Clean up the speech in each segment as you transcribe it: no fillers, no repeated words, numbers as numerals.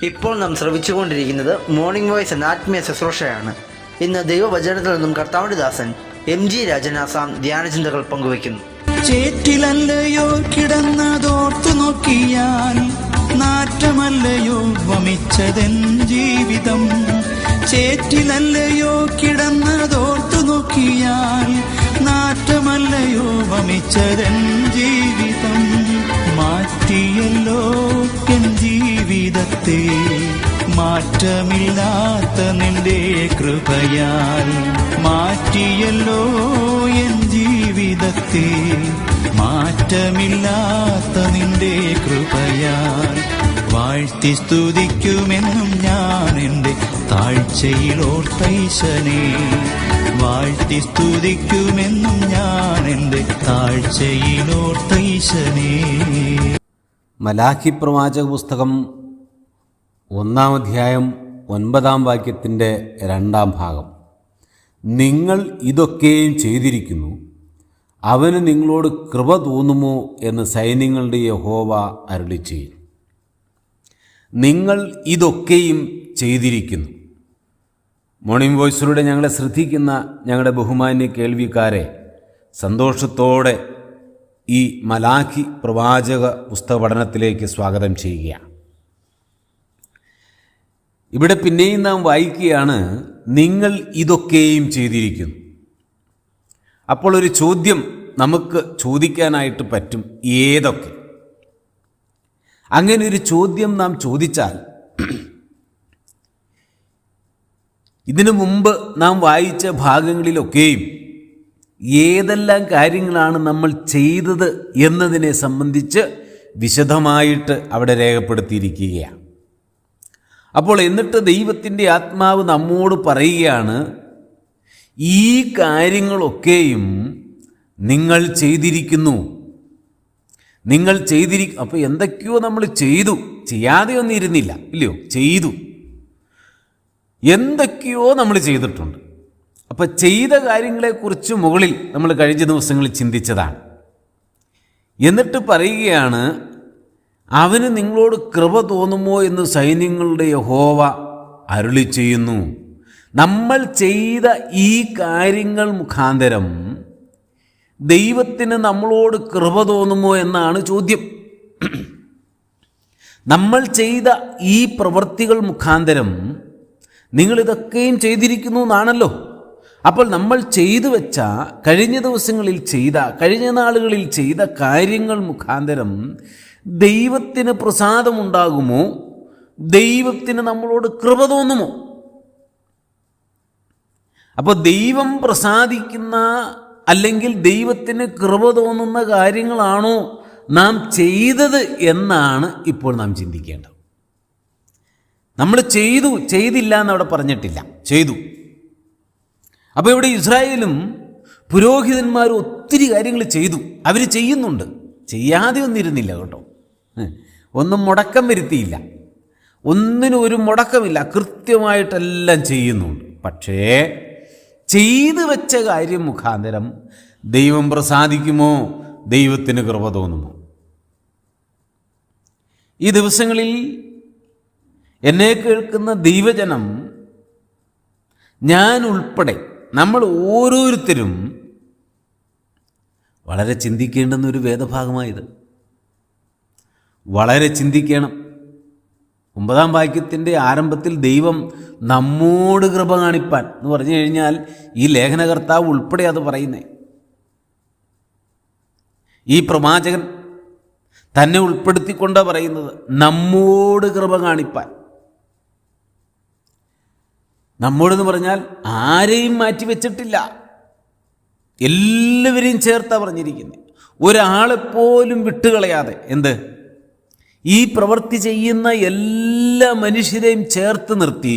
ഇപ്പോൾ നാം ശ്രവിച്ചുകൊണ്ടിരിക്കുന്നത് morning voice എന്ന ആത്മീയ ശുശ്രൂഷയാണ്. ഇന്ന് ദൈവവചനത്തിൽ നിന്നും കർത്താവിന്റെ ദാസൻ MG രാജൻ ആസാം ധ്യാനചിന്തകൾ പങ്കുവയ്ക്കുന്നു. ചേറ്റിലല്ലയോ കിടന്നതോർത്തു നോക്കിയാൽ നാറ്റമല്ലയോ വമിച്ചതെൻ ജീവിതം. ചേറ്റിലല്ലയോ കിടന്നതോർത്തു നോക്കിയാൽ നാറ്റമല്ലയോ വമിച്ചതെൻ ജീവിതം. മാറ്റിയല്ലോ എൻ ജീവിതത്തെ മാറ്റമില്ലാത്ത നിന്റെ കൃപയാൽ. മാറ്റിയല്ലോ എൻ ജീവിതത്തെ മാറ്റമില്ലാത്ത നിന്റെ കൃപയാൽ. വാഴ്ത്തി സ്തുതിക്കുമെന്നും ഞാൻ എൻ്റെ താഴ്ചയിലോർത്തൈശനെ. വാഴ്ത്തി സ്തുതിക്കുമെന്നും ഞാൻ എൻ്റെ താഴ്ചയിലോർത്തൈശനെ. മലാഖി പ്രവാചക പുസ്തകം 1-ാം അധ്യായം 9-ാം വാക്യത്തിൻ്റെ 2-ാം ഭാഗം. നിങ്ങൾ ഇതൊക്കെയും ചെയ്തിരിക്കുന്നു, അവന് നിങ്ങളോട് കൃപ തോന്നുമോ എന്ന് സൈന്യങ്ങളുടെ യഹോവ അരുളിച്ചെയ്യുന്നു. നിങ്ങൾ ഇതൊക്കെയും ചെയ്തിരിക്കുന്നു. മോർണിംഗ് വോയിസിലൂടെ ഞങ്ങളെ ശ്രദ്ധിക്കുന്ന ഞങ്ങളുടെ ബഹുമാന്യ കേൾവിക്കാരെ സന്തോഷത്തോടെ ഈ മലാഖി പ്രവാചക പുസ്തക പഠനത്തിലേക്ക് സ്വാഗതം ചെയ്യുകയാണ്. ഇവിടെ പിന്നെയും നാം വായിക്കുകയാണ്, നിങ്ങൾ ഇതൊക്കെയും ചെയ്തിരിക്കുന്നു. അപ്പോൾ ഒരു ചോദ്യം നമുക്ക് ചോദിക്കാനായിട്ട് പറ്റും, ഏതൊക്കെ? അങ്ങനെ ഒരു ചോദ്യം നാം ചോദിച്ചാൽ, ഇതിനു മുമ്പ് നാം വായിച്ച ഭാഗങ്ങളിലൊക്കെയും ഏതെല്ലാം കാര്യങ്ങളാണ് നമ്മൾ ചെയ്തത് എന്നതിനെ സംബന്ധിച്ച് വിശദമായിട്ട് അവിടെ രേഖപ്പെടുത്തിയിരിക്കുകയാണ്. അപ്പോൾ എന്നിട്ട് ദൈവത്തിൻ്റെ ആത്മാവ് നമ്മോട് പറയുകയാണ്, ഈ കാര്യങ്ങളൊക്കെയും നിങ്ങൾ ചെയ്തിരിക്കുന്നു. നിങ്ങൾ അപ്പോൾ എന്തൊക്കെയോ നമ്മൾ ചെയ്തു, ചെയ്യാതെ ഒന്നും ഇരുന്നില്ല, ഇല്ലയോ? ചെയ്തു, എന്തൊക്കെയോ നമ്മൾ ചെയ്തിട്ടുണ്ട്. അപ്പം ചെയ്ത കാര്യങ്ങളെക്കുറിച്ച് മുകളിൽ നമ്മൾ കഴിഞ്ഞ ദിവസങ്ങളിൽ ചിന്തിച്ചതാണ്. എന്നിട്ട് പറയുകയാണ്, അവന് നിങ്ങളോട് കൃപ തോന്നുമോ എന്ന് സൈന്യങ്ങളുടെ യഹോവ അരുളി ചെയ്യുന്നു. നമ്മൾ ചെയ്ത ഈ കാര്യങ്ങൾ മുഖാന്തരം ദൈവത്തിന് നമ്മളോട് കൃപ തോന്നുമോ എന്നാണ് ചോദ്യം. നമ്മൾ ചെയ്ത ഈ പ്രവൃത്തികൾ മുഖാന്തരം നിങ്ങളിതൊക്കെയും ചെയ്തിരിക്കുന്നു എന്നാണല്ലോ. അപ്പോൾ നമ്മൾ ചെയ്തു വെച്ച, കഴിഞ്ഞ ദിവസങ്ങളിൽ ചെയ്ത, കഴിഞ്ഞ നാളുകളിൽ ചെയ്ത കാര്യങ്ങൾ മുഖാന്തരം ദൈവത്തിന് പ്രസാദമുണ്ടാകുമോ? ദൈവത്തിന് നമ്മളോട് കൃപ തോന്നുമോ? അപ്പോൾ ദൈവം പ്രസാദിക്കുന്ന അല്ലെങ്കിൽ ദൈവത്തിന് കൃപ തോന്നുന്ന കാര്യങ്ങളാണോ നാം ചെയ്തത് എന്നാണ് ഇപ്പോൾ നാം ചിന്തിക്കേണ്ടത്. നമ്മൾ ചെയ്തില്ല എന്നവിടെ പറഞ്ഞിട്ടില്ല, ചെയ്തു. അപ്പോൾ ഇവിടെ ഇസ്രായേലും പുരോഹിതന്മാരും ഒത്തിരി കാര്യങ്ങൾ ചെയ്തു, അവർ ചെയ്യുന്നുണ്ട്, ചെയ്യാതെ ഒന്നിരുന്നില്ല കേട്ടോ. ഒന്നും മുടക്കം വരുത്തിയില്ല, ഒന്നിനും ഒരു മുടക്കമില്ല, കൃത്യമായിട്ടെല്ലാം ചെയ്യുന്നുണ്ട്. പക്ഷേ ചെയ്തു വെച്ച കാര്യം മുഖാന്തരം ദൈവം പ്രസാദിക്കുമോ? ദൈവത്തിന് കൃപ തോന്നുമോ? ഈ ദിവസങ്ങളിൽ എന്നെ കേൾക്കുന്ന ദൈവജനം, ഞാൻ ഉൾപ്പെടെ നമ്മൾ ഓരോരുത്തരും വളരെ ചിന്തിക്കേണ്ടുന്ന ഒരു വേദഭാഗമായത്. വളരെ ചിന്തിക്കണം. 9-ാം വാക്യത്തിൻ്റെ ആരംഭത്തിൽ ദൈവം നമ്മോട് കൃപ കാണിപ്പാൻ എന്ന് പറഞ്ഞു കഴിഞ്ഞാൽ ഈ ലേഖനകർത്താവ് ഉൾപ്പെടെ അത് പറയുന്നേ. ഈ പ്രവാചകൻ തന്നെ ഉൾപ്പെടുത്തിക്കൊണ്ടാണ് പറയുന്നത്, നമ്മോട് കൃപ കാണിപ്പാൻ. നമ്മോടെന്ന് പറഞ്ഞാൽ ആരെയും മാറ്റിവെച്ചിട്ടില്ല, എല്ലാവരെയും ചേർത്താണ് പറഞ്ഞിരിക്കുന്നത്. ഒരാളെപ്പോലും വിട്ടുകളയാതെ. എന്ത്? ഈ പ്രവൃത്തി ചെയ്യുന്ന എല്ലാ മനുഷ്യരെയും ചേർത്ത് നിർത്തി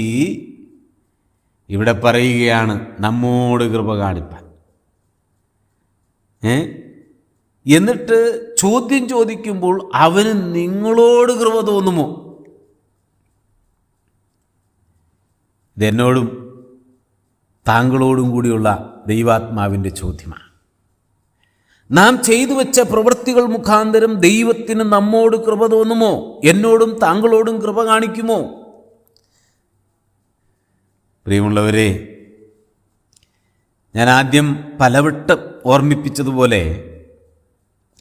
ഇവിടെ പറയുകയാണ്, നമ്മോട് കൃപ കാണിപ്പാൻ. എന്നിട്ട് ചോദ്യം ചോദിക്കുമ്പോൾ, അവന് നിങ്ങളോട് കൃപ തോന്നുമോ? ഇതെന്നോടും താങ്കളോടും കൂടിയുള്ള ദൈവാത്മാവിൻ്റെ ചോദ്യമാണ്. നാം ചെയ്തു വെച്ച പ്രവൃത്തികൾ മുഖാന്തരം ദൈവത്തിന് നമ്മോട് കൃപ തോന്നുമോ? എന്നോടും താങ്കളോടും കൃപ കാണിക്കുമോ? പ്രിയമുള്ളവരെ, ഞാൻ ആദ്യം പലവട്ടം ഓർമ്മിപ്പിച്ചതുപോലെ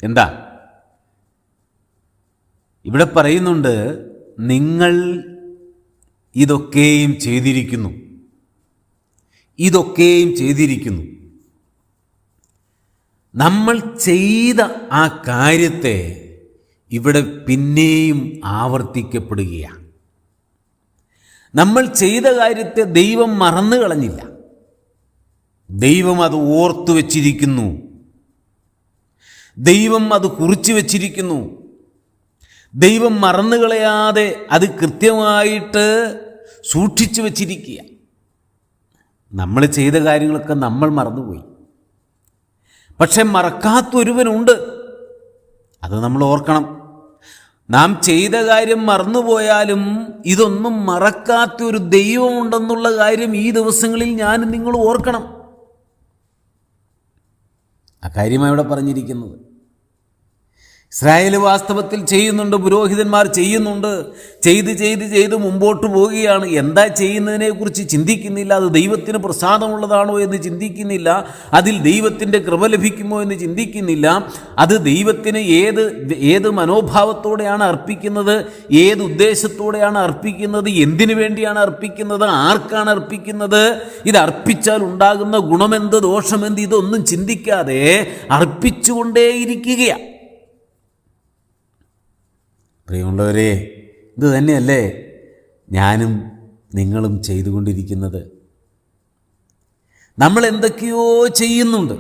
എന്താ ഇവിടെ പറയുന്നുണ്ട്, നിങ്ങൾ ഇതൊക്കെയും ചെയ്തിരിക്കുന്നു. നമ്മൾ ചെയ്ത ആ കാര്യത്തെ ഇവിടെ പിന്നെയും ആവർത്തിക്കപ്പെടുകയാണ്. നമ്മൾ ചെയ്ത കാര്യത്തെ ദൈവം മറന്നു കളഞ്ഞില്ല. ദൈവം അത് ഓർത്തു വച്ചിരിക്കുന്നു. ദൈവം അത് കുറിച്ചു വച്ചിരിക്കുന്നു. ദൈവം മറന്നുകളയാതെ അത് കൃത്യമായിട്ട് സൂക്ഷിച്ചു വച്ചിരിക്കുക. നമ്മൾ ചെയ്ത കാര്യങ്ങളൊക്കെ നമ്മൾ മറന്നുപോയി. പക്ഷെ മറക്കാത്തൊരുവനുണ്ട്. അത് നമ്മൾ ഓർക്കണം. നാം ചെയ്ത കാര്യം മറന്നുപോയാലും ഇതൊന്നും മറക്കാത്തൊരു ദൈവമുണ്ടെന്നുള്ള കാര്യം ഈ ദിവസങ്ങളിൽ ഞാനും നിങ്ങൾ ഓർക്കണം. ആ കാര്യമാണ് ഇവിടെ പറഞ്ഞിരിക്കുന്നത്. ഇസ്രായേൽ വാസ്തവത്തിൽ ചെയ്യുന്നുണ്ട്, പുരോഹിതന്മാർ ചെയ്യുന്നുണ്ട്, ചെയ്ത് മുമ്പോട്ട് പോവുകയാണ്. എന്താ ചെയ്യുന്നതിനെക്കുറിച്ച് ചിന്തിക്കുന്നില്ല. അത് ദൈവത്തിന് പ്രസാദമുള്ളതാണോ എന്ന് ചിന്തിക്കുന്നില്ല. അതിൽ ദൈവത്തിൻ്റെ കൃപ ലഭിക്കുമോ എന്ന് ചിന്തിക്കുന്നില്ല. അത് ദൈവത്തിന് ഏത് മനോഭാവത്തോടെയാണ് അർപ്പിക്കുന്നത്, ഏത് ഉദ്ദേശത്തോടെയാണ് അർപ്പിക്കുന്നത്, എന്തിനു വേണ്ടിയാണ് അർപ്പിക്കുന്നത്, ആർക്കാണ് അർപ്പിക്കുന്നത്, ഇത് അർപ്പിച്ചാൽ ഉണ്ടാകുന്ന ഗുണമെന്ത്, ദോഷമെന്ത്, ഇതൊന്നും ചിന്തിക്കാതെ അർപ്പിച്ചുകൊണ്ടേയിരിക്കുകയാണ്. പ്രിയമുള്ളവരെ, ഇത് തന്നെയല്ലേ ഞാനും നിങ്ങളും ചെയ്തുകൊണ്ടിരിക്കുന്നത്? നമ്മൾ എന്തൊക്കെയോ ചെയ്യുന്നുണ്ട്.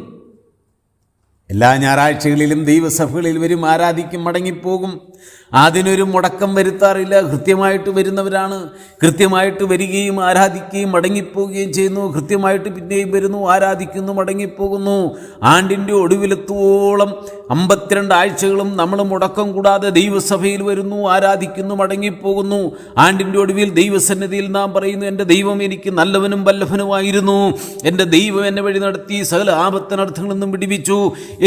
എല്ലാ ഞായറാഴ്ചകളിലും ദൈവസഭകളിൽ വരും, ആരാധിക്കും, മടങ്ങിപ്പോകും. അതിനൊരു മുടക്കം വരുത്താറില്ല. കൃത്യമായിട്ട് വരുന്നവരാണ്. കൃത്യമായിട്ട് വരികയും ആരാധിക്കുകയും മടങ്ങിപ്പോവുകയും ചെയ്യുന്നു. കൃത്യമായിട്ട് പിന്നെയും വരുന്നു, ആരാധിക്കുന്നു, മടങ്ങിപ്പോകുന്നു. ആണ്ടിൻ്റെ ഒടുവിലെത്തുവോളം 52 ആഴ്ചകളും നമ്മൾ മുടക്കം കൂടാതെ ദൈവസഭയിൽ വരുന്നു, ആരാധിക്കുന്നു, മടങ്ങിപ്പോകുന്നു. ആണ്ടിൻ്റെ ഒടുവിൽ ദൈവസന്നിധിയിൽ നാം പറയുന്നു, എൻ്റെ ദൈവം എനിക്ക് നല്ലവനും വല്ലഭനുമായിരുന്നു. എൻ്റെ ദൈവം എന്നെ വഴി നടത്തി സകല ആപത്തിനർത്ഥങ്ങളിൽ നിന്നും വിടിവിച്ചു.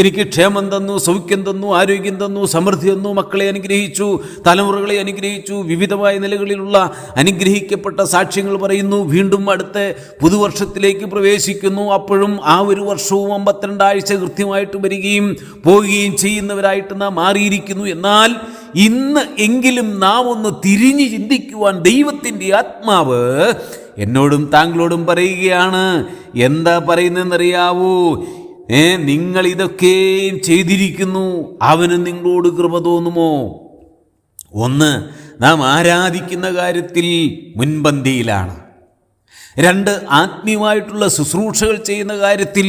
എനിക്ക് ക്ഷേമം തന്നു, സൗഖ്യം തന്നു, ആരോഗ്യം തന്നു, സമൃദ്ധി തന്നു, മക്കളെ അനുഗ്രഹിച്ചു, തലമുറകളെ അനുഗ്രഹിച്ചു. വിവിധമായ നിലകളിലുള്ള അനുഗ്രഹിക്കപ്പെട്ട സാക്ഷ്യങ്ങൾ പറയുന്നു. വീണ്ടും അടുത്ത പുതുവർഷത്തിലേക്ക് പ്രവേശിക്കുന്നു. അപ്പോഴും ആ ഒരു വർഷവും 52 ആഴ്ച കൃത്യമായിട്ട് വരികയും പോവുകയും ചെയ്യുന്നവരായിട്ട് നാം മാറിയിരിക്കുന്നു. എന്നാൽ ഇന്ന് എങ്കിലും നാം ഒന്ന് തിരിഞ്ഞു ചിന്തിക്കുവാൻ ദൈവത്തിൻ്റെ ആത്മാവ് എന്നോടും താങ്കളോടും പറയുകയാണ്. എന്താ പറയുന്നതെന്നറിയാവോ? നിങ്ങൾ ഇതൊക്കെയും ചെയ്തിരിക്കുന്നു, അവന് നിങ്ങളോട് കൃപ തോന്നുമോ? ഒന്ന്, നാം ആരാധിക്കുന്ന കാര്യത്തിൽ മുൻപന്തിയിലാണ്. 2, ആത്മീയമായിട്ടുള്ള ശുശ്രൂഷകൾ ചെയ്യുന്ന കാര്യത്തിൽ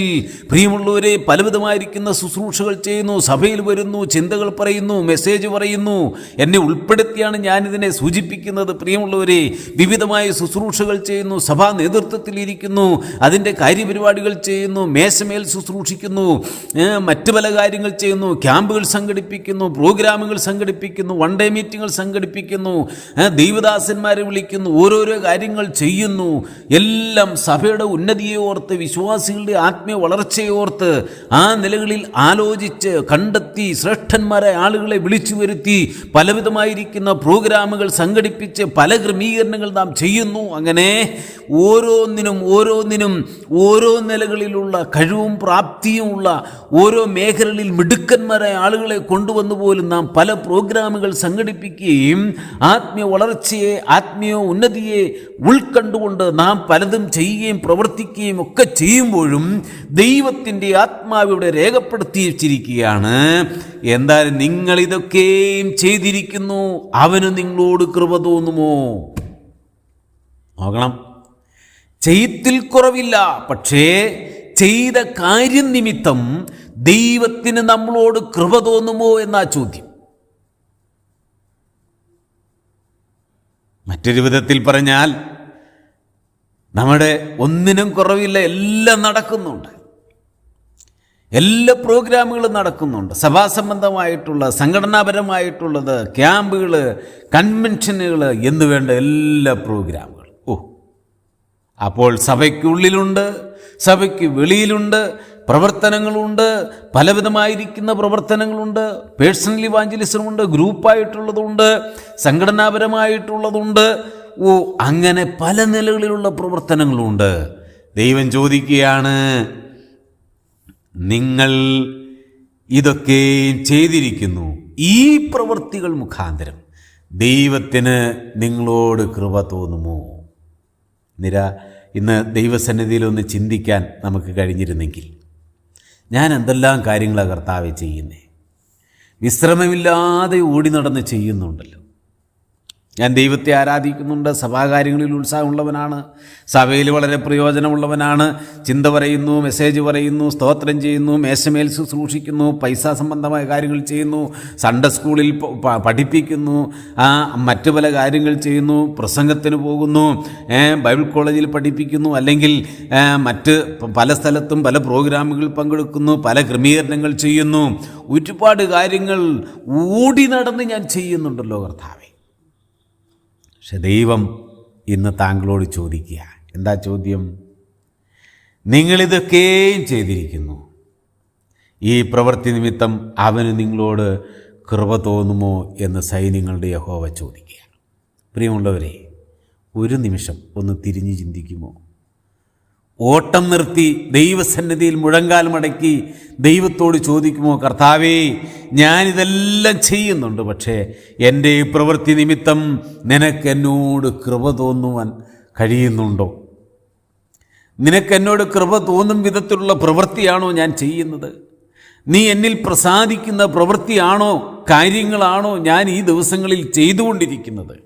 പ്രിയമുള്ളവരെ പലവിധമായിരിക്കുന്ന ശുശ്രൂഷകൾ ചെയ്യുന്നു. സഭയിൽ വരുന്നു, ചിന്തകൾ പറയുന്നു, മെസ്സേജ് പറയുന്നു. എന്നെ ഉൾപ്പെടുത്തിയാണ് ഞാനിതിനെ സൂചിപ്പിക്കുന്നത്. പ്രിയമുള്ളവരെ, വിവിധമായ ശുശ്രൂഷകൾ ചെയ്യുന്നു, സഭാ നേതൃത്വത്തിലിരിക്കുന്നു, അതിൻ്റെ കാര്യപരിപാടികൾ ചെയ്യുന്നു, മേശമേൽ ശുശ്രൂഷിക്കുന്നു, മറ്റു പല കാര്യങ്ങൾ ചെയ്യുന്നു, ക്യാമ്പുകൾ സംഘടിപ്പിക്കുന്നു, പ്രോഗ്രാമുകൾ സംഘടിപ്പിക്കുന്നു, വൺ ഡേ മീറ്റിങ്ങുകൾ സംഘടിപ്പിക്കുന്നു, ദൈവദാസന്മാരെ വിളിക്കുന്നു, ഓരോരോ കാര്യങ്ങൾ ചെയ്യുന്നു. എല്ലാം സഭയുടെ ഉന്നതിയെ ഓർത്ത്, വിശ്വാസികളുടെ ആത്മീയ വളർച്ചയെ ഓർത്ത്, ആ നിലകളിൽ ആലോചിച്ച് കണ്ടെത്തി ശ്രേഷ്ഠന്മാരെ ആളുകളെ വിളിച്ചു വരുത്തി പലവിധമായിരിക്കുന്ന പ്രോഗ്രാമുകൾ സംഘടിപ്പിച്ച് പല ക്രമീകരണങ്ങൾ നാം ചെയ്യുന്നു. അങ്ങനെ ഓരോന്നിനും ഓരോ നിലകളിലുള്ള കഴിവും പ്രാപ്തിയുമുള്ള ഓരോ മേഖലകളിൽ മിടുക്കന്മാരായ ആളുകളെ കൊണ്ടുവന്നു പോലും നാം പല പ്രോഗ്രാമുകൾ സംഘടിപ്പിക്കുകയും ആത്മീയ വളർച്ചയെ, ആത്മീയ ഉന്നതിയെ ഉൾക്കണ്ടുകൊണ്ട് നാം പലതും ചെയ്യുകയും പ്രവർത്തിക്കുകയും ഒക്കെ ചെയ്യുമ്പോഴും ദൈവത്തിൻ്റെ ആത്മാവ് ഇവിടെ രേഖപ്പെടുത്തി വച്ചിരിക്കുകയാണ്. എന്തായാലും നിങ്ങൾ ഇതൊക്കെയും ചെയ്തിരിക്കുന്നു, അവന് നിങ്ങളോട് കൃപ തോന്നുമോ? നോക്കണം, ചെയ്യത്തിൽ കുറവില്ല. പക്ഷേ ചെയ്ത കാര്യം നിമിത്തം ദൈവത്തിന് നമ്മളോട് കൃപ തോന്നുമോ എന്നാ ചോദ്യം. മറ്റൊരു വിധത്തിൽ പറഞ്ഞാൽ, നമ്മുടെ ഒന്നിനും കുറവില്ല, എല്ലാം നടക്കുന്നുണ്ട്, എല്ലാ പ്രോഗ്രാമുകളും നടക്കുന്നുണ്ട്. സഭാസംബന്ധമായിട്ടുള്ള, സംഘടനാപരമായിട്ടുള്ളത്, ക്യാമ്പുകൾ, കൺവെൻഷനുകൾ എന്ന് വേണ്ട എല്ലാ പ്രോഗ്രാമുകളും. അപ്പോൾ സഭയ്ക്കുള്ളിലുണ്ട്, സഭയ്ക്ക് വെളിയിലുണ്ട്, പ്രവർത്തനങ്ങളുണ്ട്, പലവിധമായിരിക്കുന്ന പ്രവർത്തനങ്ങളുണ്ട്. പേഴ്സണൽ ഇവാഞ്ചലിസമുണ്ട്, ഗ്രൂപ്പായിട്ടുള്ളതുണ്ട്, സംഘടനാപരമായിട്ടുള്ളതുണ്ട്. അങ്ങനെ പല നിലകളിലുള്ള പ്രവർത്തനങ്ങളുണ്ട്. ദൈവം ചോദിക്കുകയാണ്, നിങ്ങൾ ഇതൊക്കെയും ചെയ്തിരിക്കുന്നു, ഈ പ്രവൃത്തികൾ മുഖാന്തരം ദൈവത്തിന് നിങ്ങളോട് കൃപ തോന്നുമോ? ഇന്ന് ദൈവസന്നിധിയിലൊന്ന് ചിന്തിക്കാൻ നമുക്ക് കഴിഞ്ഞിരുന്നെങ്കിൽ, ഞാൻ എന്തെല്ലാം കാര്യങ്ങളാണ് കർത്താവെ ചെയ്യുന്നത്? വിശ്രമമില്ലാതെ ഓടി നടന്ന് ചെയ്യുന്നുണ്ടല്ലോ. ഞാൻ ദൈവത്തെ ആരാധിക്കുന്നുണ്ട്, സഭാകാര്യങ്ങളിൽ ഉത്സാഹമുള്ളവനാണ്, സഭയിൽ വളരെ പ്രയോജനമുള്ളവനാണ്, ചിന്ത പറയുന്നു, മെസ്സേജ് പറയുന്നു, സ്തോത്രം ചെയ്യുന്നു, മേശമേൽ ശുശ്രൂഷിക്കുന്നു, പൈസ സംബന്ധമായ കാര്യങ്ങൾ ചെയ്യുന്നു, സൺഡേ സ്കൂളിൽ പഠിപ്പിക്കുന്നു, മറ്റു പല കാര്യങ്ങൾ ചെയ്യുന്നു, പ്രസംഗത്തിന് പോകുന്നു, ബൈബിൾ കോളേജിൽ പഠിപ്പിക്കുന്നു, അല്ലെങ്കിൽ മറ്റ് പല സ്ഥലത്തും പല പ്രോഗ്രാമുകളിൽ പങ്കെടുക്കുന്നു, പല ക്രമീകരണങ്ങൾ ചെയ്യുന്നു. ഒരുപാട് കാര്യങ്ങൾ ഓടി നടന്ന് ഞാൻ ചെയ്യുന്നുണ്ടല്ലോ കർത്താവേ. പക്ഷെ ദൈവം ഇന്ന് താങ്കളോട് ചോദിക്കുക, എന്താ ചോദ്യം? നിങ്ങളിതൊക്കെയും ചെയ്തിരിക്കുന്നു, ഈ പ്രവൃത്തി നിമിത്തം അവന് നിങ്ങളോട് കൃപ തോന്നുമോ എന്ന് സൈന്യങ്ങളുടെ യഹോവ ചോദിക്കുക. പ്രിയമുള്ളവരെ, ഒരു നിമിഷം ഒന്ന് തിരിഞ്ഞു ചിന്തിക്കുമോ? ഓട്ടം നിർത്തി ദൈവസന്നിധിയിൽ മുഴങ്കാൽ മടക്കി ദൈവത്തോട് ചോദിക്കുമോ, കർത്താവേ, ഞാനിതെല്ലാം ചെയ്യുന്നുണ്ട്, പക്ഷേ എൻ്റെ ഈ പ്രവൃത്തി നിമിത്തം നിനക്കെന്നോട് കൃപ തോന്നുവാൻ കഴിയുന്നുണ്ടോ? നിനക്കെന്നോട് കൃപ തോന്നും വിധത്തിലുള്ള പ്രവൃത്തിയാണോ ഞാൻ ചെയ്യുന്നത്? നീ എന്നിൽ പ്രസാദിക്കുന്ന പ്രവൃത്തിയാണോ, കാര്യങ്ങളാണോ ഞാൻ ഈ ദിവസങ്ങളിൽ ചെയ്തുകൊണ്ടിരിക്കുന്നത്?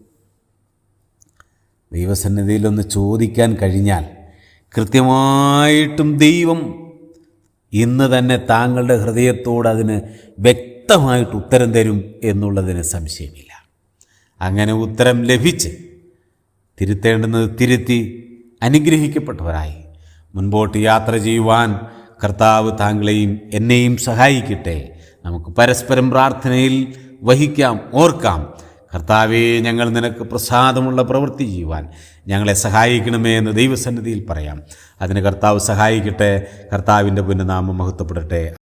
ദൈവസന്നിധിയിലൊന്ന് ചോദിക്കാൻ കഴിഞ്ഞാൽ കൃത്യമായിട്ടും ദൈവം ഇന്ന് തന്നെ താങ്കളുടെ ഹൃദയത്തോട് അതിന് വ്യക്തമായിട്ട് ഉത്തരം തരും എന്നുള്ളതിന് സംശയമില്ല. അങ്ങനെ ഉത്തരം ലഭിച്ച് തിരുത്തേണ്ടുന്നത് തിരുത്തി അനുഗ്രഹിക്കപ്പെട്ടവരായി മുൻപോട്ട് യാത്ര ചെയ്യുവാൻ കർത്താവ് താങ്കളെയും എന്നെയും സഹായിക്കട്ടെ. നമുക്ക് പരസ്പരം പ്രാർത്ഥനയിൽ വഹിക്കാം, ഓർക്കാം. കർത്താവേ, ഞങ്ങൾ നിനക്ക് പ്രസാദമുള്ള പ്രവൃത്തി ചെയ്യുവാൻ ഞങ്ങളെ സഹായിക്കണമേ എന്ന് ദൈവസന്നിധിയിൽ പറയാം. അതിന് കർത്താവ് സഹായിക്കട്ടെ. കർത്താവിൻ്റെ പുണ്യനാമം മഹത്വപ്പെടട്ടെ.